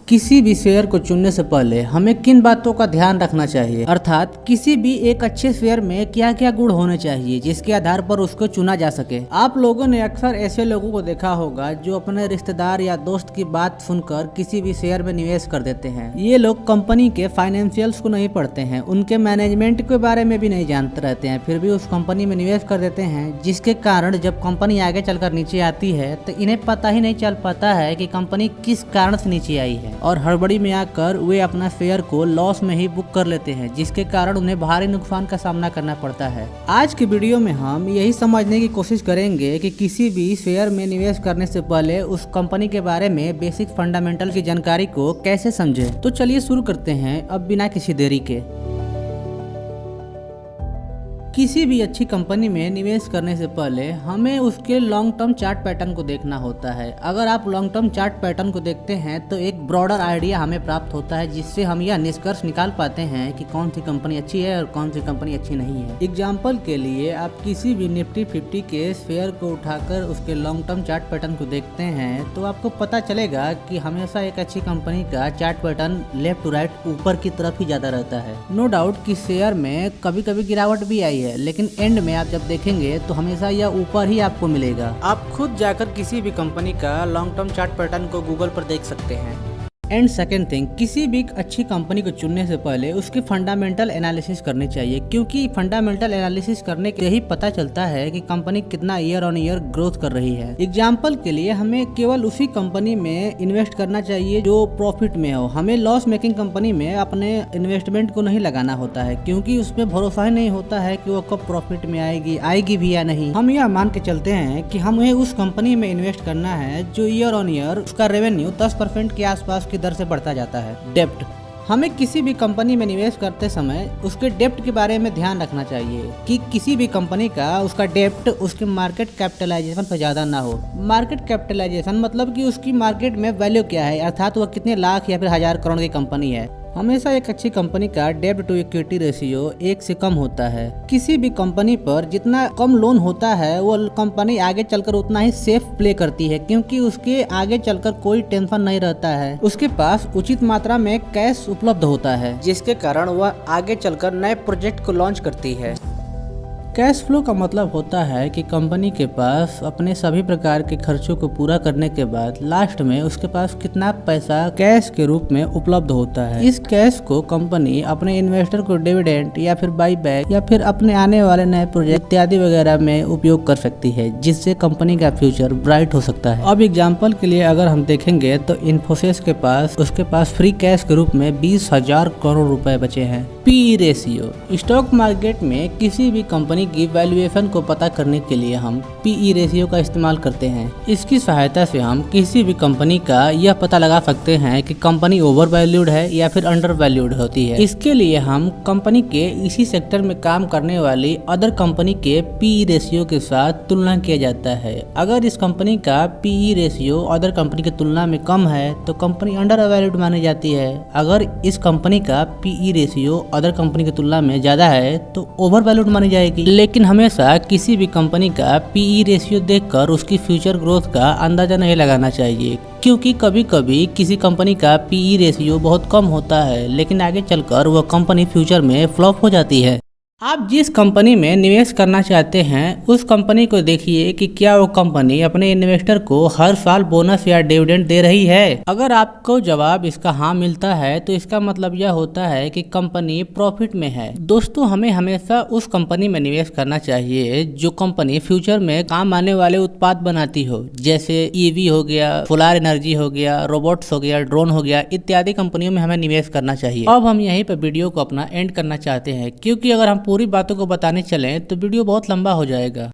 किसी भी शेयर को चुनने से पहले हमें किन बातों का ध्यान रखना चाहिए, अर्थात किसी भी एक अच्छे शेयर में क्या क्या गुण होने चाहिए जिसके आधार पर उसको चुना जा सके। आप लोगों ने अक्सर ऐसे लोगों को देखा होगा जो अपने रिश्तेदार या दोस्त की बात सुनकर किसी भी शेयर में निवेश कर देते हैं। ये लोग कंपनी के फाइनेंशियल्स को नहीं पढ़ते हैं, उनके मैनेजमेंट के बारे में भी नहीं जानते रहते हैं, फिर भी उस कंपनी में निवेश कर देते हैं, जिसके कारण जब कंपनी आगे चलकर नीचे आती है तो इन्हें पता ही नहीं चल पाता है कि कंपनी किस कारण से नीचे आई है और हड़बड़ी में आकर वे अपना शेयर को लॉस में ही बुक कर लेते हैं, जिसके कारण उन्हें भारी नुकसान का सामना करना पड़ता है। आज की वीडियो में हम यही समझने की कोशिश करेंगे कि किसी भी शेयर में निवेश करने से पहले उस कंपनी के बारे में बेसिक फंडामेंटल की जानकारी को कैसे समझें। तो चलिए शुरू करते हैं अब बिना किसी देरी के। किसी भी अच्छी कंपनी में निवेश करने से पहले हमें उसके लॉन्ग टर्म चार्ट पैटर्न को देखना होता है। अगर आप लॉन्ग टर्म चार्ट पैटर्न को देखते हैं तो एक ब्रॉडर आइडिया हमें प्राप्त होता है, जिससे हम यह निष्कर्ष निकाल पाते हैं कि कौन सी कंपनी अच्छी है और कौन सी कंपनी अच्छी नहीं है। एग्जाम्पल के लिए आप किसी भी निफ्टी 50 के शेयर को उठाकर उसके लॉन्ग टर्म चार्ट पैटर्न को देखते हैं तो आपको पता चलेगा कि हमेशा एक अच्छी कंपनी का chart pattern left to right ऊपर की तरफ ही ज्यादा रहता है। नो डाउट कि शेयर में कभी कभी गिरावट भी आई है, लेकिन एंड में आप जब देखेंगे तो हमेशा यह ऊपर ही आपको मिलेगा। आप खुद जाकर किसी भी कंपनी का लॉन्ग टर्म चार्ट पैटर्न को गूगल पर देख सकते हैं। एंड सेकेंड थिंग, किसी भी अच्छी कंपनी को चुनने से पहले उसकी फंडामेंटल एनालिसिस करनी चाहिए, क्योंकि फंडामेंटल एनालिसिस करने से ही पता चलता है कि कंपनी कितना ईयर ऑन ईयर ग्रोथ कर रही है। एग्जाम्पल के लिए हमें केवल उसी कंपनी में इन्वेस्ट करना चाहिए जो प्रॉफिट में हो। हमें लॉस मेकिंग कंपनी में अपने इन्वेस्टमेंट को नहीं लगाना होता है, क्योंकि उसमें भरोसा ही नहीं होता है कि वो कब प्रॉफिट में आएगी भी या नहीं। हम यह मान के चलते हैं कि हमें उस कंपनी में इन्वेस्ट करना है जो ईयर ऑन ईयर उसका रेवेन्यू 10% के आसपास दर से बढ़ता जाता है। डेप्ट, हमें किसी भी कंपनी में निवेश करते समय उसके डेप्ट के बारे में ध्यान रखना चाहिए कि किसी भी कंपनी का उसका डेप्ट उसके मार्केट कैपिटलाइजेशन पर ज्यादा ना हो। मार्केट कैपिटलाइजेशन मतलब कि उसकी मार्केट में वैल्यू क्या है, अर्थात वह कितने लाख या फिर हजार करोड़ की कंपनी है। हमेशा एक अच्छी कंपनी का डेब्ट टू इक्विटी रेशियो 1 से कम होता है। किसी भी कंपनी पर जितना कम लोन होता है वो कंपनी आगे चलकर उतना ही सेफ प्ले करती है, क्योंकि उसके आगे चलकर कोई टेंशन नहीं रहता है। उसके पास उचित मात्रा में कैश उपलब्ध होता है, जिसके कारण वह आगे चलकर नए प्रोजेक्ट को लॉन्च करती है। कैश फ्लो का मतलब होता है कि कंपनी के पास अपने सभी प्रकार के खर्चों को पूरा करने के बाद लास्ट में उसके पास कितना पैसा कैश के रूप में उपलब्ध होता है। इस कैश को कंपनी अपने इन्वेस्टर को डिविडेंड या फिर बाई बैक या फिर अपने आने वाले नए प्रोजेक्ट इत्यादि वगैरह में उपयोग कर सकती है, जिससे कंपनी का फ्यूचर ब्राइट हो सकता है। अब एग्जाम्पल के लिए अगर हम देखेंगे तो इन्फोसिस के पास उसके पास फ्री कैश के रूप में 20,000 करोड़ रुपए बचे हैं। पीई रेशियो, स्टॉक मार्केट में किसी भी कंपनी की वैल्यूएशन को पता करने के लिए हम पीई रेशियो का इस्तेमाल करते हैं। इसकी सहायता से हम किसी भी कंपनी का यह पता लगा सकते हैं कि कंपनी ओवर वैल्यूड है या फिर अंडर वैल्यूड होती है। इसके लिए हम कंपनी के इसी सेक्टर में काम करने वाली अदर कंपनी के पीई रेशियो के साथ तुलना किया जाता है। अगर इस कंपनी का पीई रेशियो अदर कंपनी की तुलना में कम है तो कंपनी अंडर वैल्यूड मानी जाती है। अगर इस कंपनी का पीई रेशियो अदर कंपनी की तुलना में ज्यादा है तो ओवर वैल्यूड मानी जाएगी। लेकिन हमेशा किसी भी कंपनी का पीई रेशियो देखकर उसकी फ्यूचर ग्रोथ का अंदाजा नहीं लगाना चाहिए, क्योंकि कभी कभी किसी कंपनी का पीई रेशियो बहुत कम होता है लेकिन आगे चलकर वह कंपनी फ्यूचर में फ्लॉप हो जाती है। आप जिस कंपनी में निवेश करना चाहते हैं उस कंपनी को देखिए कि क्या वो कंपनी अपने इन्वेस्टर को हर साल बोनस या डिविडेंड दे रही है। अगर आपको जवाब इसका हाँ मिलता है तो इसका मतलब यह होता है कि कंपनी प्रॉफिट में है। दोस्तों, हमें हमेशा उस कंपनी में निवेश करना चाहिए जो कंपनी फ्यूचर में काम आने वाले उत्पाद बनाती हो, जैसे ईवी हो गया, सोलर एनर्जी हो गया, रोबोट्स हो गया, ड्रोन हो गया, इत्यादि कंपनियों में हमें निवेश करना चाहिए। अब हम यहीं पर वीडियो को अपना एंड करना चाहते हैं, क्योंकि अगर हम पूरी बातों को बताने चलें तो वीडियो बहुत लंबा हो जाएगा।